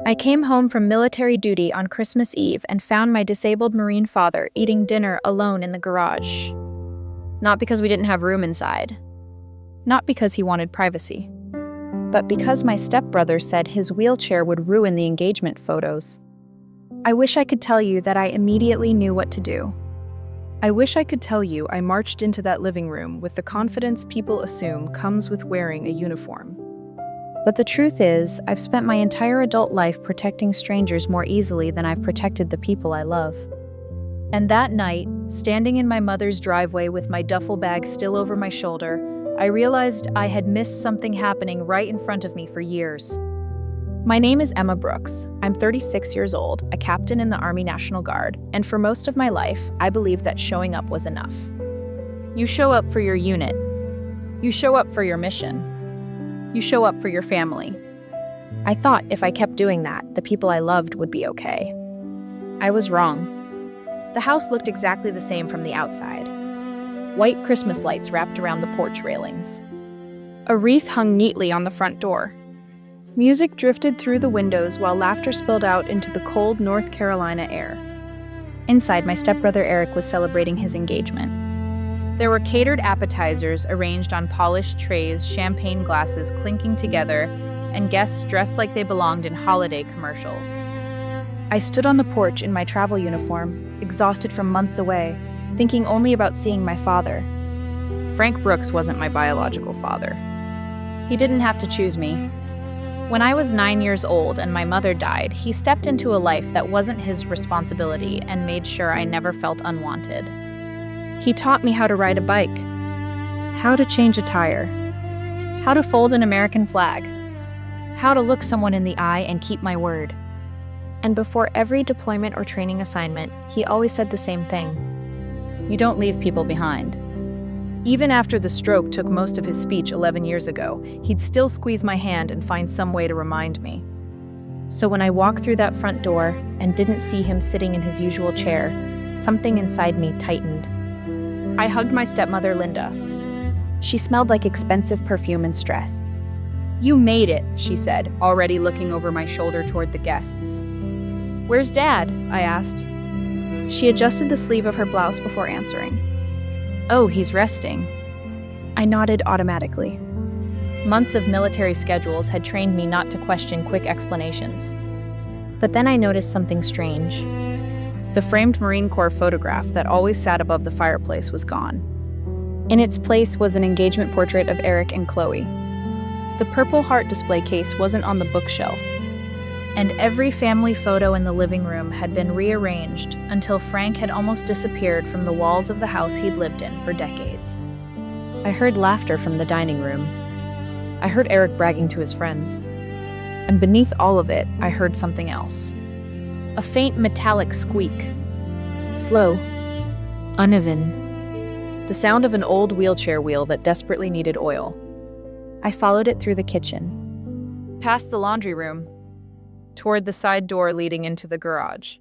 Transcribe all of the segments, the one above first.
I came home from military duty on Christmas Eve and found my disabled Marine father eating dinner alone in the garage. Not because we didn't have room inside. Not because he wanted privacy. But because my stepbrother said his wheelchair would ruin the engagement photos. I wish I could tell you that I immediately knew what to do. I wish I could tell you I marched into that living room with the confidence people assume comes with wearing a uniform. But the truth is, I've spent my entire adult life protecting strangers more easily than I've protected the people I love. And that night, standing in my mother's driveway with my duffel bag still over my shoulder, I realized I had missed something happening right in front of me for years. My name is Emma Brooks. I'm 36 years old, a captain in the Army National Guard, and for most of my life, I believed that showing up was enough. You show up for your unit. You show up for your mission. You show up for your family. I thought if I kept doing that, the people I loved would be okay. I was wrong. The house looked exactly the same from the outside. White Christmas lights wrapped around the porch railings. A wreath hung neatly on the front door. Music drifted through the windows while laughter spilled out into the cold North Carolina air. Inside, my stepbrother Eric was celebrating his engagement. There were catered appetizers arranged on polished trays, champagne glasses clinking together, and guests dressed like they belonged in holiday commercials. I stood on the porch in my travel uniform, exhausted from months away, thinking only about seeing my father. Frank Brooks wasn't my biological father. He didn't have to choose me. When I was 9 years old and my mother died, he stepped into a life that wasn't his responsibility and made sure I never felt unwanted. He taught me how to ride a bike, how to change a tire, how to fold an American flag, how to look someone in the eye and keep my word. And before every deployment or training assignment, he always said the same thing. You don't leave people behind. Even after the stroke took most of his speech 11 years ago, he'd still squeeze my hand and find some way to remind me. So when I walked through that front door and didn't see him sitting in his usual chair, something inside me tightened. I hugged my stepmother, Linda. She smelled like expensive perfume and stress. "You made it," she said, already looking over my shoulder toward the guests. "Where's Dad?" I asked. She adjusted the sleeve of her blouse before answering. "Oh, he's resting." I nodded automatically. Months of military schedules had trained me not to question quick explanations. But then I noticed something strange. The framed Marine Corps photograph that always sat above the fireplace was gone. In its place was an engagement portrait of Eric and Chloe. The Purple Heart display case wasn't on the bookshelf, and every family photo in the living room had been rearranged until Frank had almost disappeared from the walls of the house he'd lived in for decades. I heard laughter from the dining room. I heard Eric bragging to his friends. And beneath all of it, I heard something else. A faint metallic squeak. Slow. Uneven. The sound of an old wheelchair wheel that desperately needed oil. I followed it through the kitchen, past the laundry room, toward the side door leading into the garage.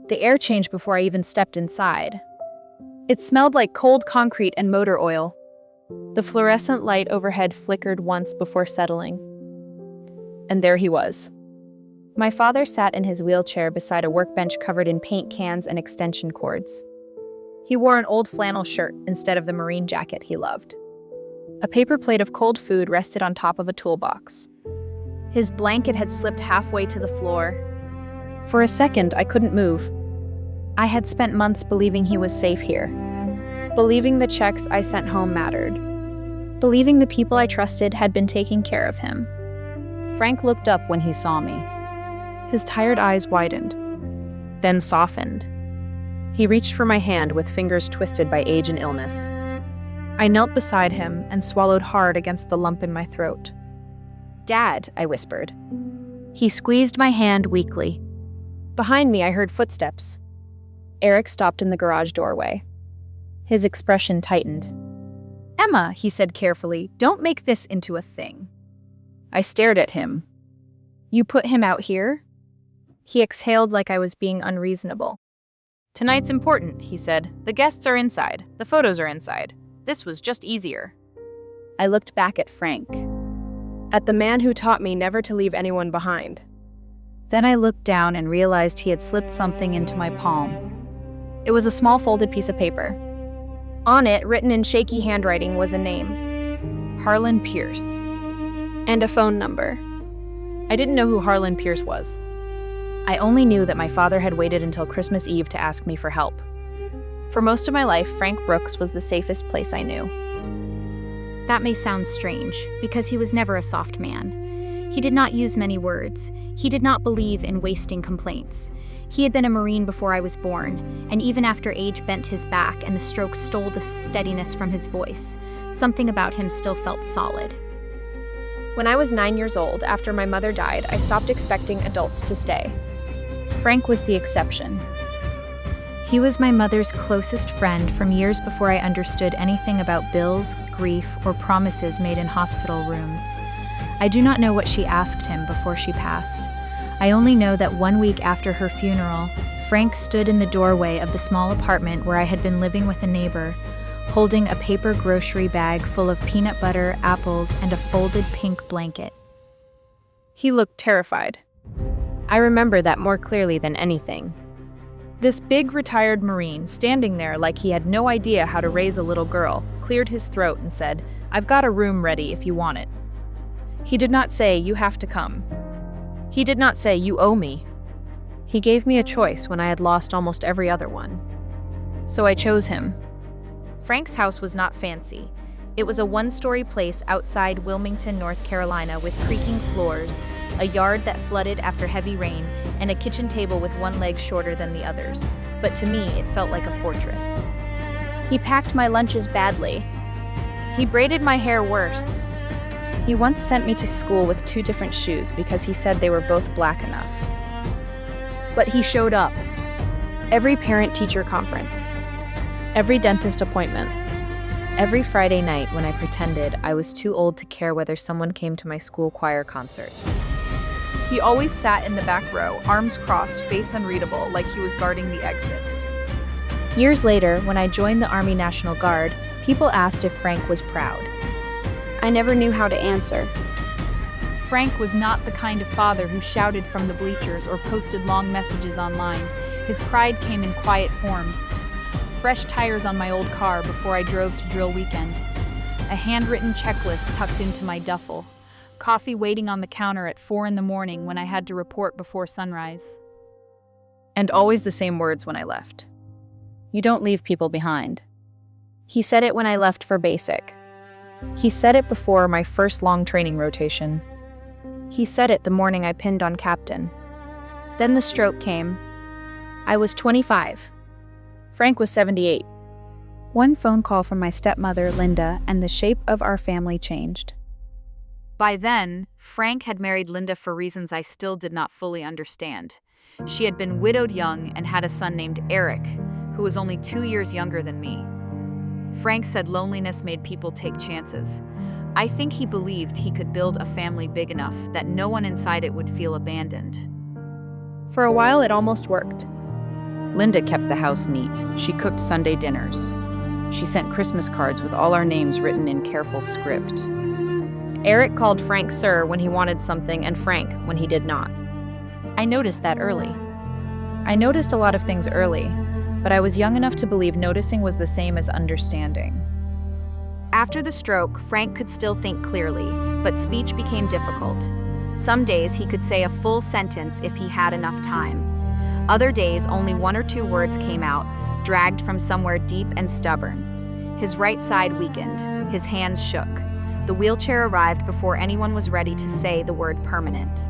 The air changed before I even stepped inside. It smelled like cold concrete and motor oil. The fluorescent light overhead flickered once before settling. And there he was. My father sat in his wheelchair beside a workbench covered in paint cans and extension cords. He wore an old flannel shirt instead of the Marine jacket he loved. A paper plate of cold food rested on top of a toolbox. His blanket had slipped halfway to the floor. For a second, I couldn't move. I had spent months believing he was safe here. Believing the checks I sent home mattered. Believing the people I trusted had been taking care of him. Frank looked up when he saw me. His tired eyes widened, then softened. He reached for my hand with fingers twisted by age and illness. I knelt beside him and swallowed hard against the lump in my throat. "Dad," I whispered. He squeezed my hand weakly. Behind me, I heard footsteps. Eric stopped in the garage doorway. His expression tightened. "Emma," he said carefully, "don't make this into a thing." I stared at him. "You put him out here?" He exhaled like I was being unreasonable. "Tonight's important," he said. "The guests are inside. The photos are inside. This was just easier." I looked back at Frank. At the man who taught me never to leave anyone behind. Then I looked down and realized he had slipped something into my palm. It was a small folded piece of paper. On it, written in shaky handwriting, was a name, Harlan Pierce, and a phone number. I didn't know who Harlan Pierce was. I only knew that my father had waited until Christmas Eve to ask me for help. For most of my life, Frank Brooks was the safest place I knew. That may sound strange, because he was never a soft man. He did not use many words. He did not believe in wasting complaints. He had been a Marine before I was born, and even after age bent his back and the stroke stole the steadiness from his voice, something about him still felt solid. When I was 9 years old, after my mother died, I stopped expecting adults to stay. Frank was the exception. He was my mother's closest friend from years before I understood anything about bills, grief, or promises made in hospital rooms. I do not know what she asked him before she passed. I only know that 1 week after her funeral, Frank stood in the doorway of the small apartment where I had been living with a neighbor, holding a paper grocery bag full of peanut butter, apples, and a folded pink blanket. He looked terrified. I remember that more clearly than anything. This big retired Marine, standing there like he had no idea how to raise a little girl, cleared his throat and said, "I've got a room ready if you want it." He did not say, "You have to come." He did not say, "You owe me." He gave me a choice when I had lost almost every other one. So I chose him. Frank's house was not fancy. It was a one-story place outside Wilmington, North Carolina, with creaking floors, a yard that flooded after heavy rain, and a kitchen table with one leg shorter than the others. But to me, it felt like a fortress. He packed my lunches badly. He braided my hair worse. He once sent me to school with 2 different shoes because he said they were both black enough. But he showed up. Every parent-teacher conference. Every dentist appointment. Every Friday night when I pretended I was too old to care whether someone came to my school choir concerts. He always sat in the back row, arms crossed, face unreadable, like he was guarding the exits. Years later, when I joined the Army National Guard, people asked if Frank was proud. I never knew how to answer. Frank was not the kind of father who shouted from the bleachers or posted long messages online. His pride came in quiet forms. Fresh tires on my old car before I drove to drill weekend. A handwritten checklist tucked into my duffel. Coffee waiting on the counter at 4 a.m. when I had to report before sunrise. And always the same words when I left. "You don't leave people behind." He said it when I left for basic. He said it before my first long training rotation. He said it the morning I pinned on captain. Then the stroke came. I was 25. Frank was 78. One phone call from my stepmother, Linda, and the shape of our family changed. By then, Frank had married Linda for reasons I still did not fully understand. She had been widowed young and had a son named Eric, who was only 2 years younger than me. Frank said loneliness made people take chances. I think he believed he could build a family big enough that no one inside it would feel abandoned. For a while, it almost worked. Linda kept the house neat. She cooked Sunday dinners. She sent Christmas cards with all our names written in careful script. Eric called Frank Sir when he wanted something and Frank when he did not. I noticed that early. I noticed a lot of things early, but I was young enough to believe noticing was the same as understanding. After the stroke, Frank could still think clearly, but speech became difficult. Some days he could say a full sentence if he had enough time. Other days, only 1 or 2 words came out, dragged from somewhere deep and stubborn. His right side weakened. His hands shook. The wheelchair arrived before anyone was ready to say the word permanent.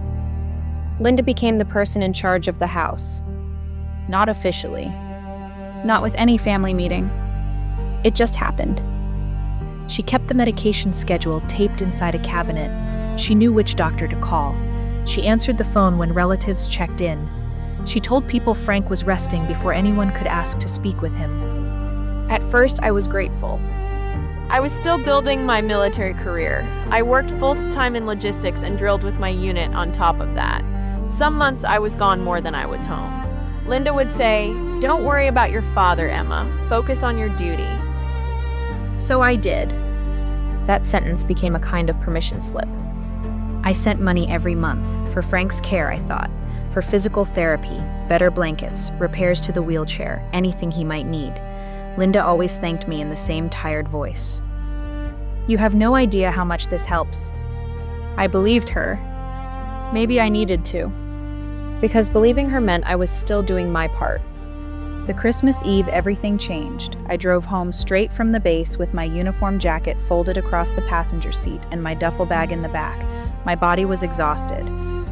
Linda became the person in charge of the house. Not officially. Not with any family meeting. It just happened. She kept the medication schedule taped inside a cabinet. She knew which doctor to call. She answered the phone when relatives checked in. She told people Frank was resting before anyone could ask to speak with him. At first, I was grateful. I was still building my military career. I worked full-time in logistics and drilled with my unit on top of that. Some months I was gone more than I was home. Linda would say, "Don't worry about your father, Emma. Focus on your duty." So I did. That sentence became a kind of permission slip. I sent money every month, for Frank's care, I thought, for physical therapy, better blankets, repairs to the wheelchair, anything he might need. Linda always thanked me in the same tired voice. You have no idea how much this helps. I believed her. Maybe I needed to. Because believing her meant I was still doing my part. The Christmas Eve, everything changed. I drove home straight from the base with my uniform jacket folded across the passenger seat and my duffel bag in the back. My body was exhausted,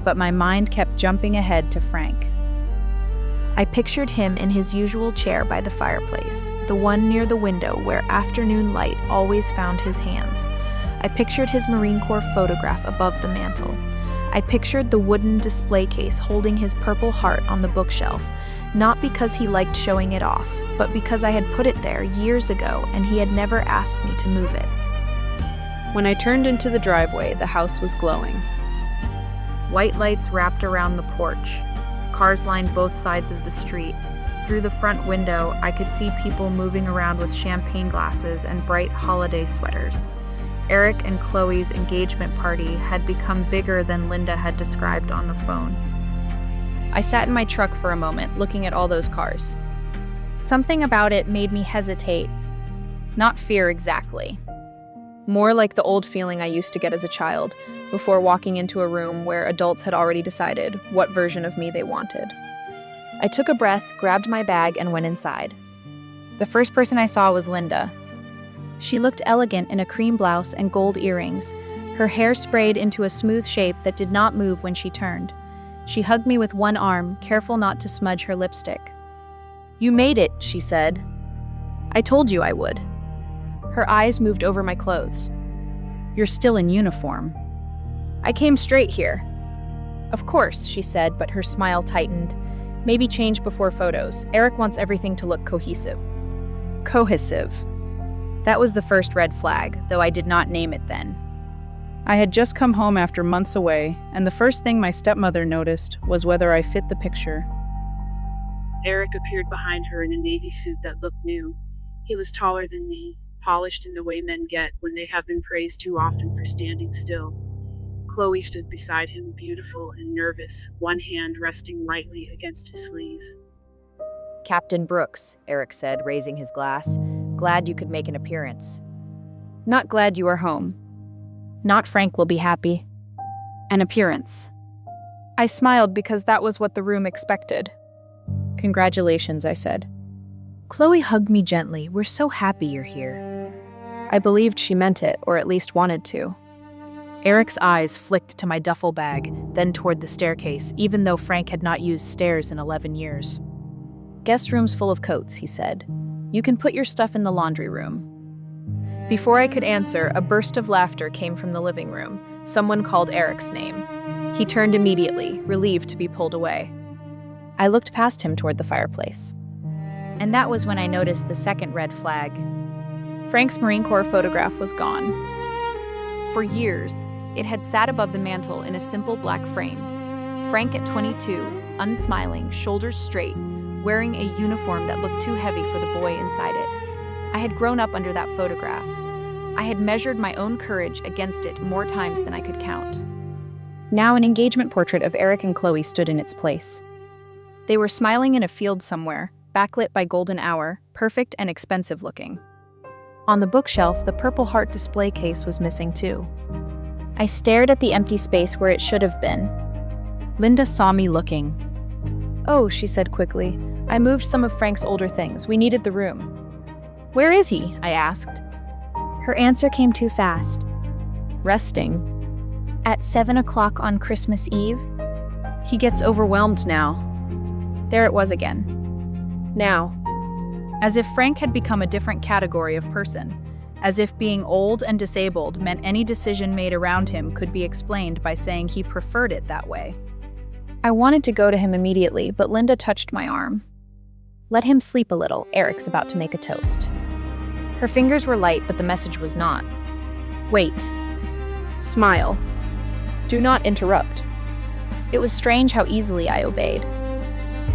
but my mind kept jumping ahead to Frank. I pictured him in his usual chair by the fireplace, the one near the window where afternoon light always found his hands. I pictured his Marine Corps photograph above the mantel. I pictured the wooden display case holding his Purple Heart on the bookshelf, not because he liked showing it off, but because I had put it there years ago and he had never asked me to move it. When I turned into the driveway, the house was glowing. White lights wrapped around the porch. Cars lined both sides of the street. Through the front window, I could see people moving around with champagne glasses and bright holiday sweaters. Eric and Chloe's engagement party had become bigger than Linda had described on the phone. I sat in my truck for a moment, looking at all those cars. Something about it made me hesitate. Not fear exactly. More like the old feeling I used to get as a child, before walking into a room where adults had already decided what version of me they wanted. I took a breath, grabbed my bag, and went inside. The first person I saw was Linda. She looked elegant in a cream blouse and gold earrings, her hair sprayed into a smooth shape that did not move when she turned. She hugged me with one arm, careful not to smudge her lipstick. "You made it," she said. "I told you I would." Her eyes moved over my clothes. "You're still in uniform." "I came straight here." "Of course," she said, but her smile tightened. "Maybe change before photos. Eric wants everything to look cohesive." Cohesive. That was the first red flag, though I did not name it then. I had just come home after months away, and the first thing my stepmother noticed was whether I fit the picture. Eric appeared behind her in a navy suit that looked new. He was taller than me, polished in the way men get when they have been praised too often for standing still. Chloe stood beside him, beautiful and nervous, one hand resting lightly against his sleeve. "Captain Brooks," Eric said, raising his glass. "Glad you could make an appearance." Not glad you are home. Not Frank will be happy. An appearance. I smiled because that was what the room expected. "Congratulations," I said. Chloe hugged me gently. "We're so happy you're here." I believed she meant it, or at least wanted to. Eric's eyes flicked to my duffel bag, then toward the staircase, even though Frank had not used stairs in 11 years. "Guest room's full of coats," he said. "You can put your stuff in the laundry room." Before I could answer, a burst of laughter came from the living room. Someone called Eric's name. He turned immediately, relieved to be pulled away. I looked past him toward the fireplace. And that was when I noticed the second red flag. Frank's Marine Corps photograph was gone. For years, it had sat above the mantel in a simple black frame. Frank at 22, unsmiling, shoulders straight, wearing a uniform that looked too heavy for the boy inside it. I had grown up under that photograph. I had measured my own courage against it more times than I could count. Now an engagement portrait of Eric and Chloe stood in its place. They were smiling in a field somewhere, backlit by golden hour, perfect and expensive looking. On the bookshelf, the Purple Heart display case was missing too. I stared at the empty space where it should have been. Linda saw me looking. "Oh," she said quickly. "I moved some of Frank's older things. We needed the room." "Where is he?" I asked. Her answer came too fast. "Resting." "At 7 o'clock on Christmas Eve?" "He gets overwhelmed now." There it was again. Now. As if Frank had become a different category of person. As if being old and disabled meant any decision made around him could be explained by saying he preferred it that way. I wanted to go to him immediately, but Linda touched my arm. "Let him sleep a little. Eric's about to make a toast." Her fingers were light, but the message was not. "Wait. Smile. Do not interrupt." It was strange how easily I obeyed.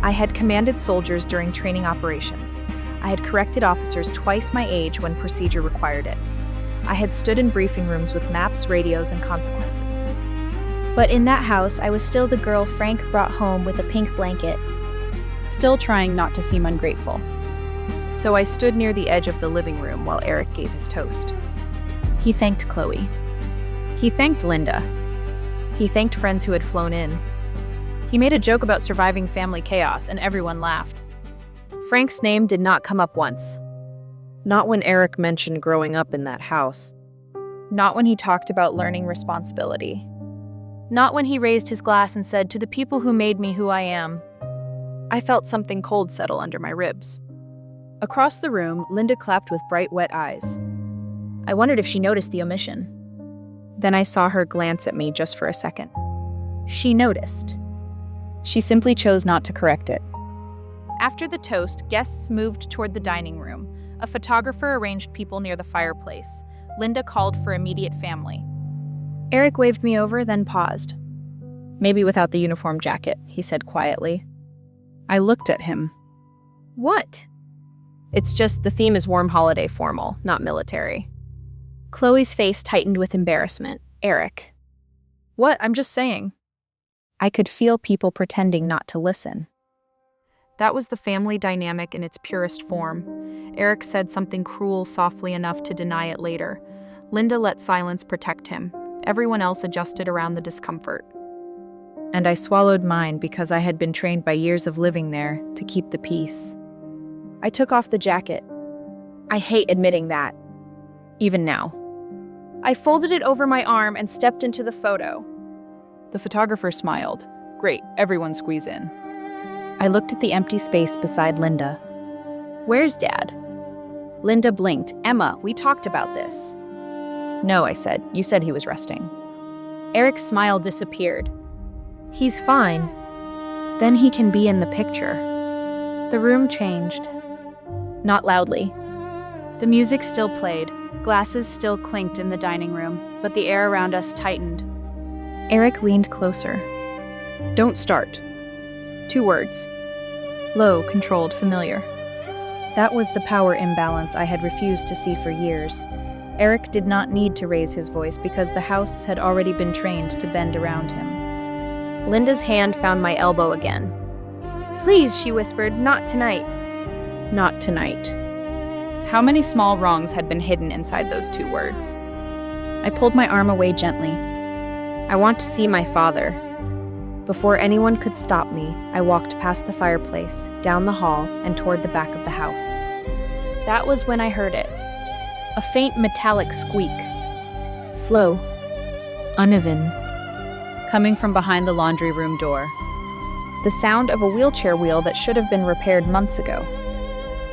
I had commanded soldiers during training operations. I had corrected officers twice my age when procedure required it. I had stood in briefing rooms with maps, radios, and consequences. But in that house, I was still the girl Frank brought home with a pink blanket, still trying not to seem ungrateful. So I stood near the edge of the living room while Eric gave his toast. He thanked Chloe. He thanked Linda. He thanked friends who had flown in. He made a joke about surviving family chaos, and everyone laughed. Frank's name did not come up once. Not when Eric mentioned growing up in that house. Not when he talked about learning responsibility. Not when he raised his glass and said, "To the people who made me who I am." I felt something cold settle under my ribs. Across the room, Linda clapped with bright, wet eyes. I wondered if she noticed the omission. Then I saw her glance at me just for a second. She noticed. She simply chose not to correct it. After the toast, guests moved toward the dining room. A photographer arranged people near the fireplace. Linda called for immediate family. Eric waved me over, then paused. Maybe without the uniform jacket, he said quietly. I looked at him. What? It's just the theme is warm holiday formal, not military. Chloe's face tightened with embarrassment. Eric. What? I'm just saying. I could feel people pretending not to listen. That was the family dynamic in its purest form. Eric said something cruel softly enough to deny it later. Linda let silence protect him. Everyone else adjusted around the discomfort. And I swallowed mine because I had been trained by years of living there to keep the peace. I took off the jacket. I hate admitting that, even now. I folded it over my arm and stepped into the photo. The photographer smiled. Great, everyone squeeze in. I looked at the empty space beside Linda. Where's Dad? Linda blinked. Emma, we talked about this. No, I said. You said he was resting. Eric's smile disappeared. He's fine. Then he can be in the picture. The room changed. Not loudly. The music still played. Glasses still clinked in the dining room, but the air around us tightened. Eric leaned closer. Don't start. 2 words. Low, controlled, familiar. That was the power imbalance I had refused to see for years. Eric did not need to raise his voice because the house had already been trained to bend around him. Linda's hand found my elbow again. "Please," she whispered, "not tonight." Not tonight. How many small wrongs had been hidden inside those 2 words? I pulled my arm away gently. I want to see my father. Before anyone could stop me, I walked past the fireplace, down the hall, and toward the back of the house. That was when I heard it. A faint metallic squeak. Slow. Uneven. Coming from behind the laundry room door. The sound of a wheelchair wheel that should have been repaired months ago.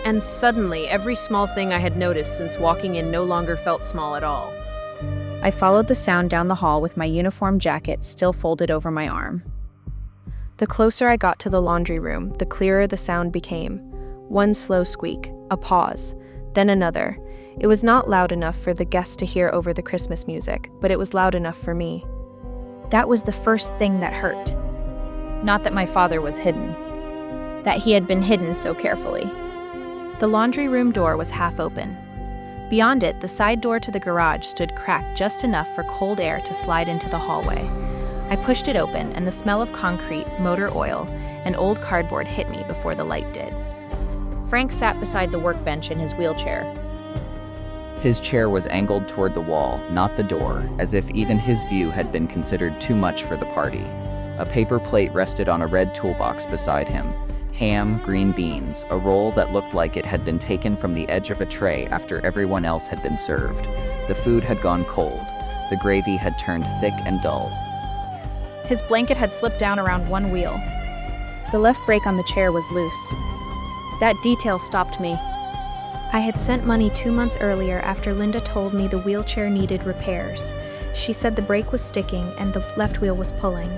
And suddenly, every small thing I had noticed since walking in no longer felt small at all. I followed the sound down the hall with my uniform jacket still folded over my arm. The closer I got to the laundry room, the clearer the sound became. One slow squeak, a pause, then another. It was not loud enough for the guests to hear over the Christmas music, but it was loud enough for me. That was the first thing that hurt. Not that my father was hidden. That he had been hidden so carefully. The laundry room door was half open. Beyond it, the side door to the garage stood cracked just enough for cold air to slide into the hallway. I pushed it open, and the smell of concrete, motor oil, and old cardboard hit me before the light did. Frank sat beside the workbench in his wheelchair. His chair was angled toward the wall, not the door, as if even his view had been considered too much for the party. A paper plate rested on a red toolbox beside him. Ham, green beans, a roll that looked like it had been taken from the edge of a tray after everyone else had been served. The food had gone cold. The gravy had turned thick and dull. His blanket had slipped down around one wheel. The left brake on the chair was loose. That detail stopped me. I had sent money 2 months earlier after Linda told me the wheelchair needed repairs. She said the brake was sticking and the left wheel was pulling.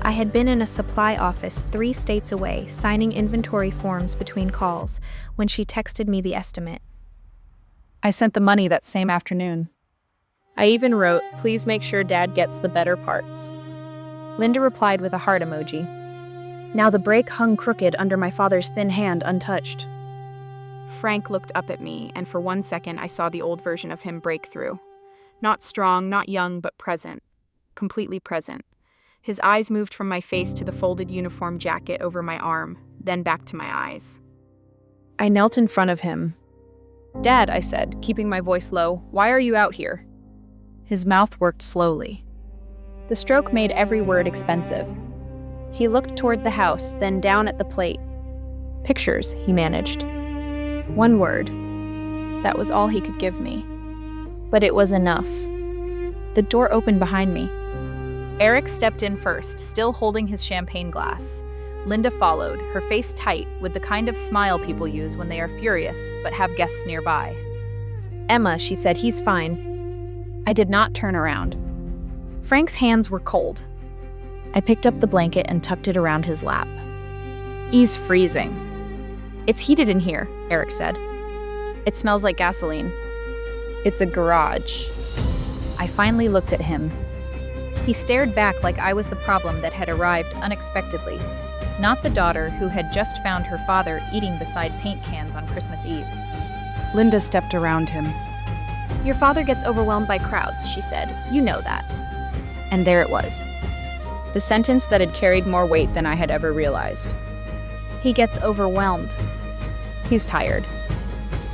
I had been in a supply office 3 states away, signing inventory forms between calls, when she texted me the estimate. I sent the money that same afternoon. I even wrote, "Please make sure Dad gets the better parts." Linda replied with a heart emoji. Now the brake hung crooked under my father's thin hand, untouched. Frank looked up at me, and for 1 second I saw the old version of him break through. Not strong, not young, but present. Completely present. His eyes moved from my face to the folded uniform jacket over my arm, then back to my eyes. I knelt in front of him. "Dad," I said, keeping my voice low, "why are you out here?" His mouth worked slowly. The stroke made every word expensive. He looked toward the house, then down at the plate. "Pictures," he managed. One word. That was all he could give me. But it was enough. The door opened behind me. Eric stepped in first, still holding his champagne glass. Linda followed, her face tight, with the kind of smile people use when they are furious but have guests nearby. "Emma," she said, "he's fine." I did not turn around. Frank's hands were cold. I picked up the blanket and tucked it around his lap. "He's freezing." "It's heated in here," Eric said. "It smells like gasoline." "It's a garage." I finally looked at him. He stared back like I was the problem that had arrived unexpectedly, not the daughter who had just found her father eating beside paint cans on Christmas Eve. Linda stepped around him. "Your father gets overwhelmed by crowds," she said. "You know that." And there it was. The sentence that had carried more weight than I had ever realized. He gets overwhelmed. He's tired.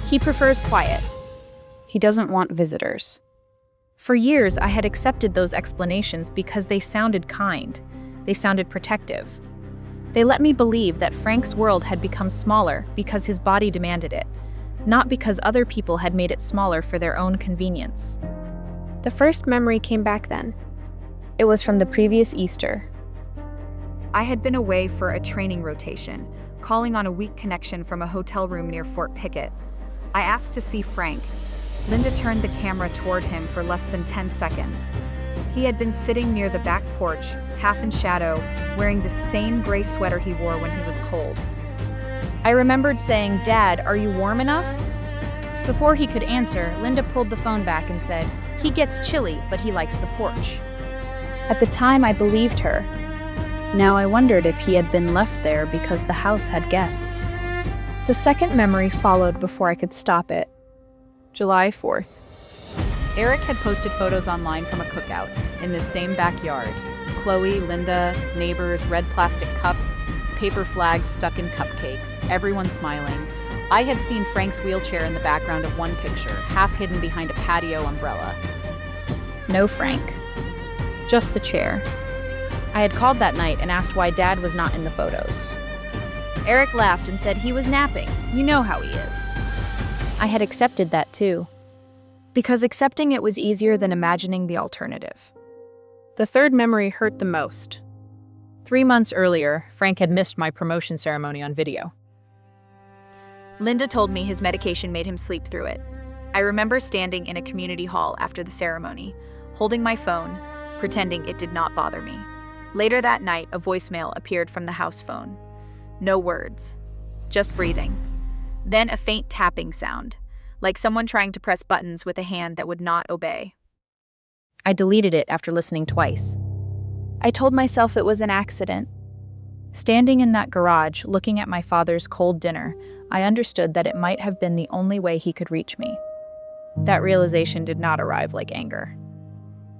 He prefers quiet. He doesn't want visitors. For years, I had accepted those explanations because they sounded kind. They sounded protective. They let me believe that Frank's world had become smaller because his body demanded it, not because other people had made it smaller for their own convenience. The first memory came back then. It was from the previous Easter. I had been away for a training rotation, calling on a weak connection from a hotel room near Fort Pickett. I asked to see Frank. Linda turned the camera toward him for less than 10 seconds. He had been sitting near the back porch, half in shadow, wearing the same gray sweater he wore when he was cold. I remembered saying, "Dad, are you warm enough?" Before he could answer, Linda pulled the phone back and said, "He gets chilly, but he likes the porch." At the time, I believed her. Now I wondered if he had been left there because the house had guests. The second memory followed before I could stop it. July 4th. Eric had posted photos online from a cookout in this same backyard. Chloe, Linda, neighbors, red plastic cups, paper flags stuck in cupcakes, everyone smiling. I had seen Frank's wheelchair in the background of one picture, half hidden behind a patio umbrella. No Frank. Just the chair. I had called that night and asked why Dad was not in the photos. Eric laughed and said he was napping. You know how he is. I had accepted that too. Because accepting it was easier than imagining the alternative. The third memory hurt the most. 3 months earlier, Frank had missed my promotion ceremony on video. Linda told me his medication made him sleep through it. I remember standing in a community hall after the ceremony, holding my phone, pretending it did not bother me. Later that night, a voicemail appeared from the house phone. No words, just breathing. Then a faint tapping sound, like someone trying to press buttons with a hand that would not obey. I deleted it after listening twice. I told myself it was an accident. Standing in that garage, looking at my father's cold dinner, I understood that it might have been the only way he could reach me. That realization did not arrive like anger.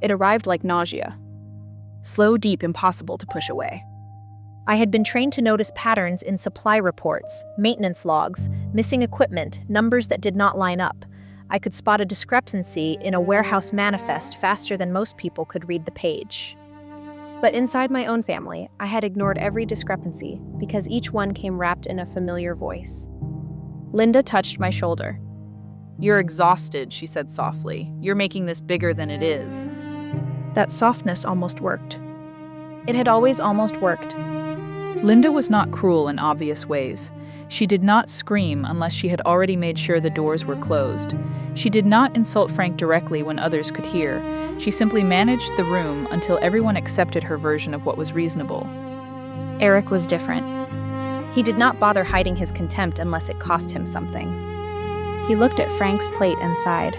It arrived like nausea. Slow, deep, impossible to push away. I had been trained to notice patterns in supply reports, maintenance logs, missing equipment, numbers that did not line up. I could spot a discrepancy in a warehouse manifest faster than most people could read the page. But inside my own family, I had ignored every discrepancy because each one came wrapped in a familiar voice. Linda touched my shoulder. "You're exhausted," she said softly. "You're making this bigger than it is." That softness almost worked. It had always almost worked. Linda was not cruel in obvious ways. She did not scream unless she had already made sure the doors were closed. She did not insult Frank directly when others could hear. She simply managed the room until everyone accepted her version of what was reasonable. Eric was different. He did not bother hiding his contempt unless it cost him something. He looked at Frank's plate and sighed.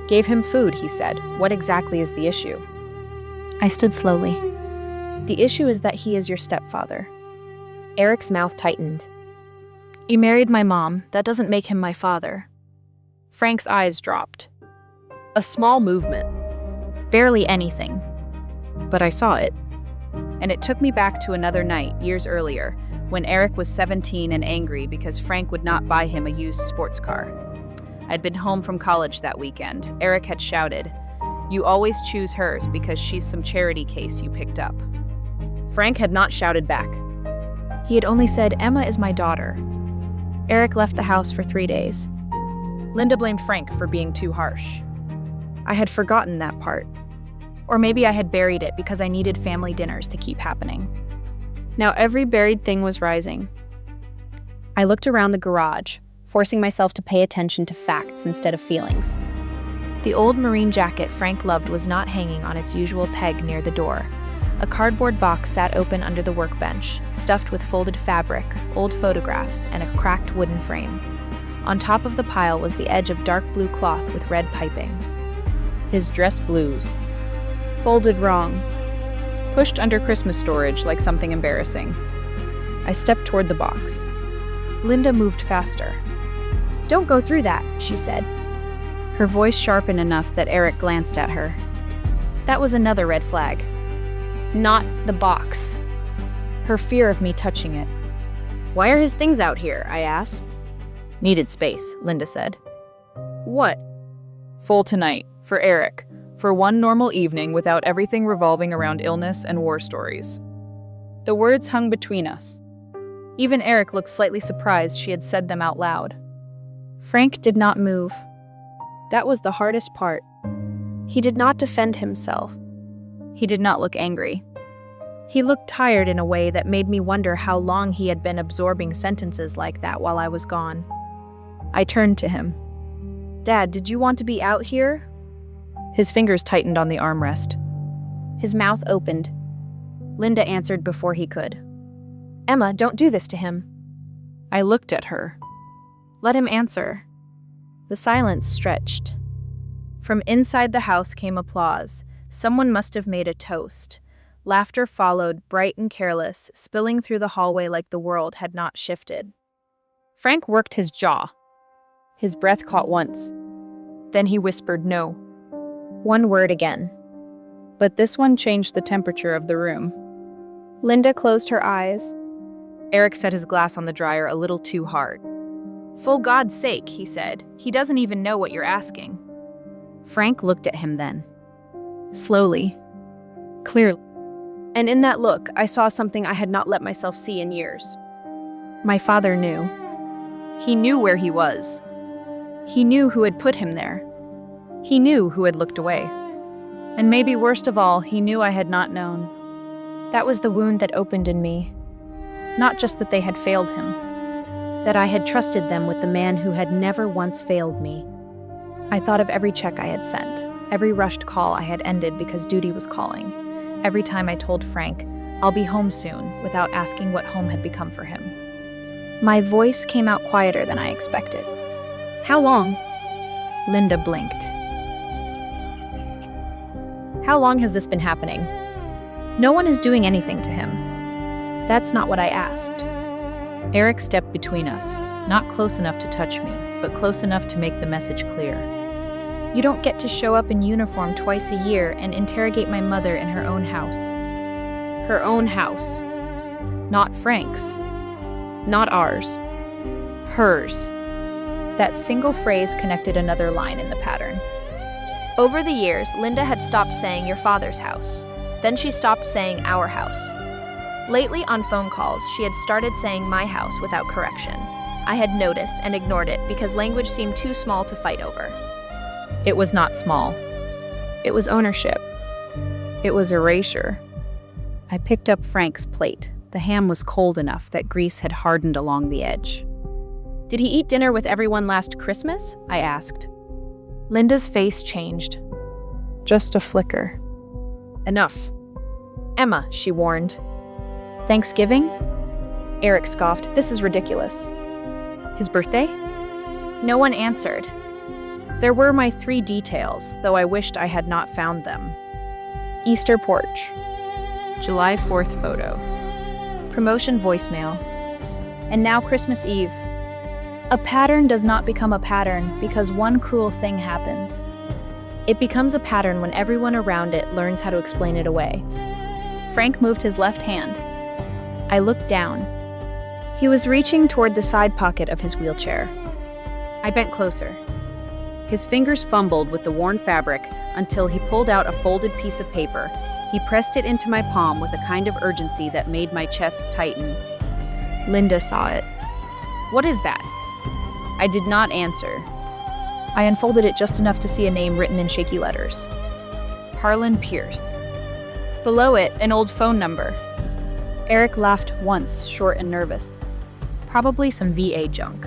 "Gave him food," he said. "What exactly is the issue?" I stood slowly. "The issue is that he is your stepfather." Eric's mouth tightened. "You married my mom. That doesn't make him my father." Frank's eyes dropped. A small movement. Barely anything. But I saw it. And it took me back to another night, years earlier, when Eric was 17 and angry because Frank would not buy him a used sports car. I'd been home from college that weekend. Eric had shouted, "You always choose hers because she's some charity case you picked up." Frank had not shouted back. He had only said, "Emma is my daughter." Eric left the house for 3 days. Linda blamed Frank for being too harsh. I had forgotten that part. Or maybe I had buried it because I needed family dinners to keep happening. Now every buried thing was rising. I looked around the garage, forcing myself to pay attention to facts instead of feelings. The old marine jacket Frank loved was not hanging on its usual peg near the door. A cardboard box sat open under the workbench, stuffed with folded fabric, old photographs, and a cracked wooden frame. On top of the pile was the edge of dark blue cloth with red piping. His dress blues. Folded wrong. Pushed under Christmas storage like something embarrassing. I stepped toward the box. Linda moved faster. Don't go through that, she said. Her voice sharpened enough that Eric glanced at her. That was another red flag. Not the box. Her fear of me touching it. Why are his things out here? I asked. Needed space, Linda said. What? Full tonight, for Eric, for one normal evening without everything revolving around illness and war stories. The words hung between us. Even Eric looked slightly surprised she had said them out loud. Frank did not move. That was the hardest part. He did not defend himself. He did not look angry. He looked tired in a way that made me wonder how long he had been absorbing sentences like that while I was gone. I turned to him. Dad, did you want to be out here? His fingers tightened on the armrest. His mouth opened. Linda answered before he could. Emma, don't do this to him. I looked at her. Let him answer. The silence stretched. From inside the house came applause. Someone must have made a toast. Laughter followed, bright and careless, spilling through the hallway like the world had not shifted. Frank worked his jaw. His breath caught once. Then he whispered no. One word again. But this one changed the temperature of the room. Linda closed her eyes. Eric set his glass on the dryer a little too hard. For God's sake, he said. He doesn't even know what you're asking. Frank looked at him then. Slowly. Clearly. And in that look, I saw something I had not let myself see in years. My father knew. He knew where he was. He knew who had put him there. He knew who had looked away. And maybe worst of all, he knew I had not known. That was the wound that opened in me. Not just that they had failed him, that I had trusted them with the man who had never once failed me. I thought of every check I had sent, every rushed call I had ended because duty was calling, every time I told Frank, "I'll be home soon," without asking what home had become for him. My voice came out quieter than I expected. How long? Linda blinked. How long has this been happening? No one is doing anything to him. That's not what I asked. Eric stepped between us, not close enough to touch me, but close enough to make the message clear. You don't get to show up in uniform twice a year and interrogate my mother in her own house. Her own house. Not Frank's. Not ours. Hers. That single phrase connected another line in the pattern. Over the years, Linda had stopped saying your father's house. Then she stopped saying our house. Lately, on phone calls, she had started saying my house without correction. I had noticed and ignored it because language seemed too small to fight over. It was not small. It was ownership. It was erasure. I picked up Frank's plate. The ham was cold enough that grease had hardened along the edge. Did he eat dinner with everyone last Christmas? I asked. Linda's face changed. Just a flicker. Enough. Emma, she warned. Thanksgiving? Eric scoffed. This is ridiculous. His birthday? No one answered. There were my 3 details, though I wished I had not found them. Easter porch. July 4th photo. Promotion voicemail. And now Christmas Eve. A pattern does not become a pattern because one cruel thing happens. It becomes a pattern when everyone around it learns how to explain it away. Frank moved his left hand. I looked down. He was reaching toward the side pocket of his wheelchair. I bent closer. His fingers fumbled with the worn fabric until he pulled out a folded piece of paper. He pressed it into my palm with a kind of urgency that made my chest tighten. Linda saw it. "What is that?" I did not answer. I unfolded it just enough to see a name written in shaky letters. Harlan Pierce. Below it, an old phone number. Eric laughed once, short and nervous. Probably some VA junk.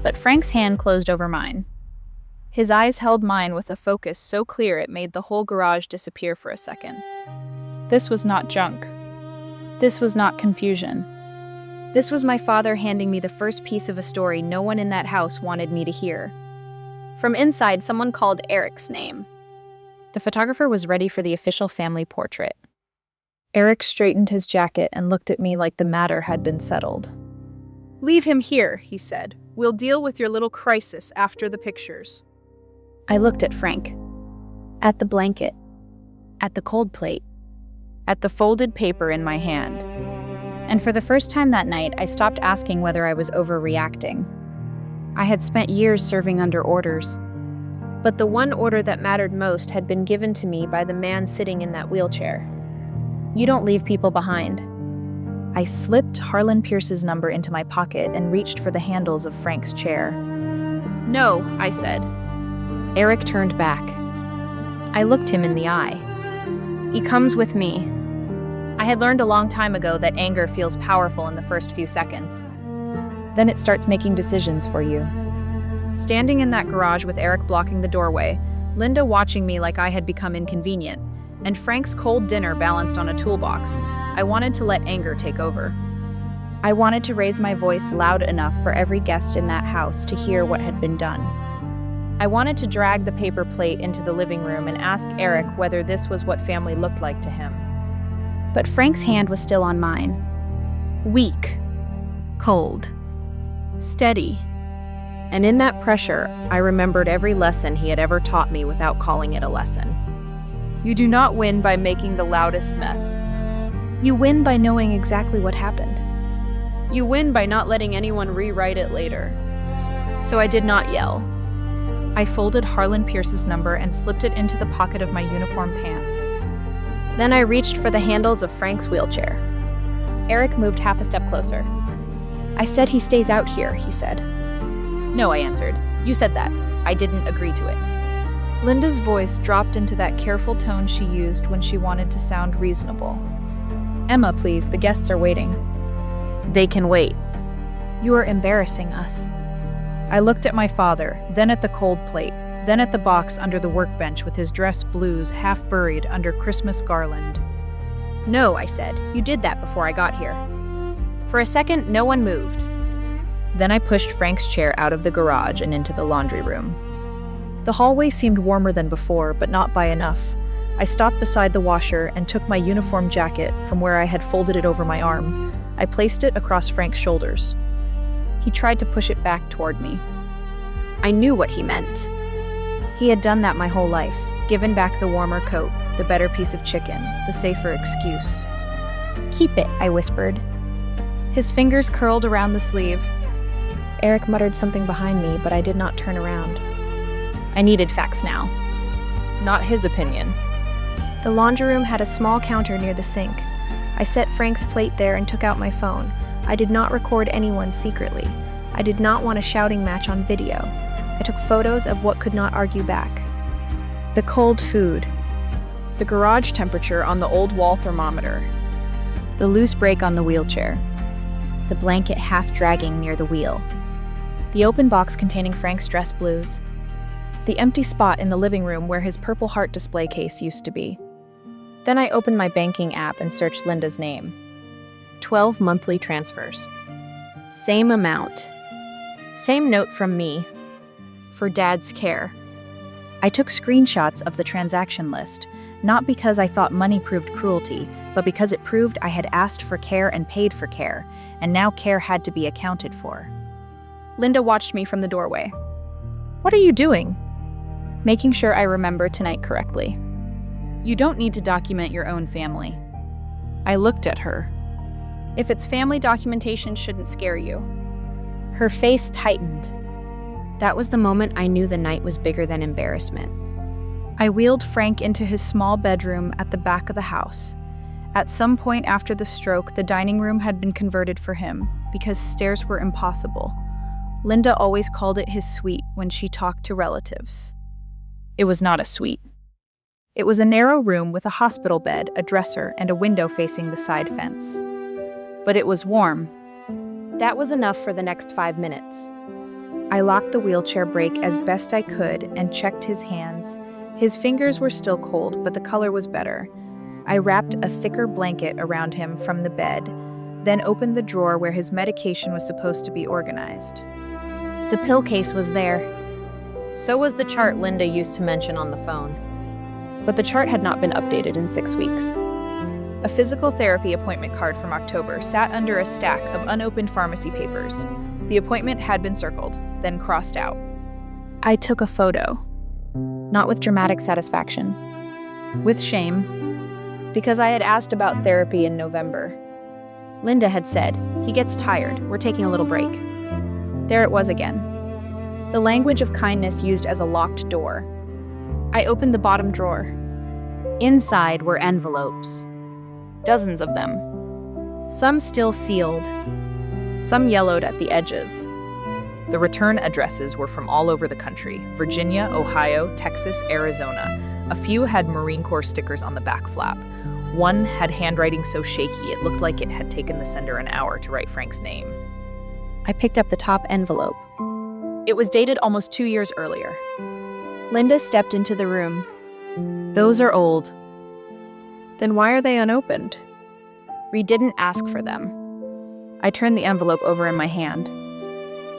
But Frank's hand closed over mine. His eyes held mine with a focus so clear it made the whole garage disappear for a second. This was not junk. This was not confusion. This was my father handing me the first piece of a story no one in that house wanted me to hear. From inside, someone called Eric's name. The photographer was ready for the official family portrait. Eric straightened his jacket and looked at me like the matter had been settled. "Leave him here," he said. "We'll deal with your little crisis after the pictures." I looked at Frank. At the blanket. At the cold plate. At the folded paper in my hand. And for the first time that night, I stopped asking whether I was overreacting. I had spent years serving under orders. But the one order that mattered most had been given to me by the man sitting in that wheelchair. You don't leave people behind. I slipped Harlan Pierce's number into my pocket and reached for the handles of Frank's chair. "No," I said. Eric turned back. I looked him in the eye. "He comes with me." I had learned a long time ago that anger feels powerful in the first few seconds. Then it starts making decisions for you. Standing in that garage with Eric blocking the doorway, Linda watching me like I had become inconvenient, and Frank's cold dinner balanced on a toolbox, I wanted to let anger take over. I wanted to raise my voice loud enough for every guest in that house to hear what had been done. I wanted to drag the paper plate into the living room and ask Eric whether this was what family looked like to him. But Frank's hand was still on mine. Weak. Cold. Steady. And in that pressure, I remembered every lesson he had ever taught me without calling it a lesson. You do not win by making the loudest mess. You win by knowing exactly what happened. You win by not letting anyone rewrite it later. So I did not yell. I folded Harlan Pierce's number and slipped it into the pocket of my uniform pants. Then I reached for the handles of Frank's wheelchair. Eric moved half a step closer. "I said he stays out here," he said. "No," I answered. "You said that. I didn't agree to it." Linda's voice dropped into that careful tone she used when she wanted to sound reasonable. "Emma, please, the guests are waiting." "They can wait." "You are embarrassing us." I looked at my father, then at the cold plate, then at the box under the workbench with his dress blues half buried under Christmas garland. "No," I said. "You did that before I got here." For a second, no one moved. Then I pushed Frank's chair out of the garage and into the laundry room. The hallway seemed warmer than before, but not by enough. I stopped beside the washer and took my uniform jacket from where I had folded it over my arm. I placed it across Frank's shoulders. He tried to push it back toward me. I knew what he meant. He had done that my whole life, given back the warmer coat, the better piece of chicken, the safer excuse. "Keep it," I whispered. His fingers curled around the sleeve. Eric muttered something behind me, but I did not turn around. I needed facts now, not his opinion. The laundry room had a small counter near the sink. I set Frank's plate there and took out my phone. I did not record anyone secretly. I did not want a shouting match on video. I took photos of what could not argue back. The cold food. The garage temperature on the old wall thermometer. The loose brake on the wheelchair. The blanket half dragging near the wheel. The open box containing Frank's dress blues. The empty spot in the living room where his Purple Heart display case used to be. Then I opened my banking app and searched Linda's name. 12 monthly transfers. Same amount. Same note from me. For Dad's care. I took screenshots of the transaction list, not because I thought money proved cruelty, but because it proved I had asked for care and paid for care, and now care had to be accounted for. Linda watched me from the doorway. "What are you doing?" "Making sure I remember tonight correctly." "You don't need to document your own family." I looked at her. If it's family documentation, shouldn't scare you. Her face tightened. That was the moment I knew the night was bigger than embarrassment. I wheeled Frank into his small bedroom at the back of the house. At some point after the stroke, the dining room had been converted for him because stairs were impossible. Linda always called it his suite when she talked to relatives. It was not a suite. It was a narrow room with a hospital bed, a dresser, and a window facing the side fence. But it was warm. That was enough for the next 5 minutes. I locked the wheelchair brake as best I could and checked his hands. His fingers were still cold, but the color was better. I wrapped a thicker blanket around him from the bed, then opened the drawer where his medication was supposed to be organized. The pill case was there. So was the chart Linda used to mention on the phone. But the chart had not been updated in 6 weeks. A physical therapy appointment card from October sat under a stack of unopened pharmacy papers. The appointment had been circled, then crossed out. I took a photo. Not with dramatic satisfaction. With shame, because I had asked about therapy in November. Linda had said, "He gets tired, we're taking a little break." There it was again. The language of kindness used as a locked door. I opened the bottom drawer. Inside were envelopes. Dozens of them. Some still sealed. Some yellowed at the edges. The return addresses were from all over the country: Virginia, Ohio, Texas, Arizona. A few had Marine Corps stickers on the back flap. One had handwriting so shaky it looked like it had taken the sender an hour to write Frank's name. I picked up the top envelope. It was dated almost 2 years earlier. Linda stepped into the room. Those are old. Then why are they unopened? We didn't ask for them. I turned the envelope over in my hand.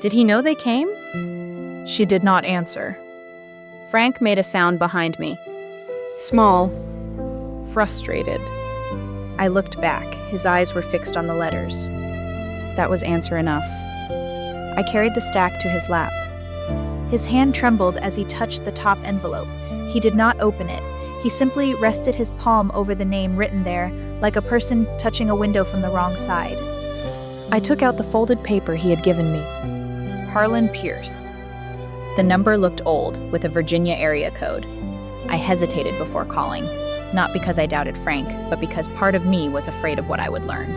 Did he know they came? She did not answer. Frank made a sound behind me. Small. Frustrated. I looked back. His eyes were fixed on the letters. That was answer enough. I carried the stack to his lap. His hand trembled as he touched the top envelope. He did not open it. He simply rested his palm over the name written there, like a person touching a window from the wrong side. I took out the folded paper he had given me. Harlan Pierce. The number looked old, with a Virginia area code. I hesitated before calling, not because I doubted Frank, but because part of me was afraid of what I would learn.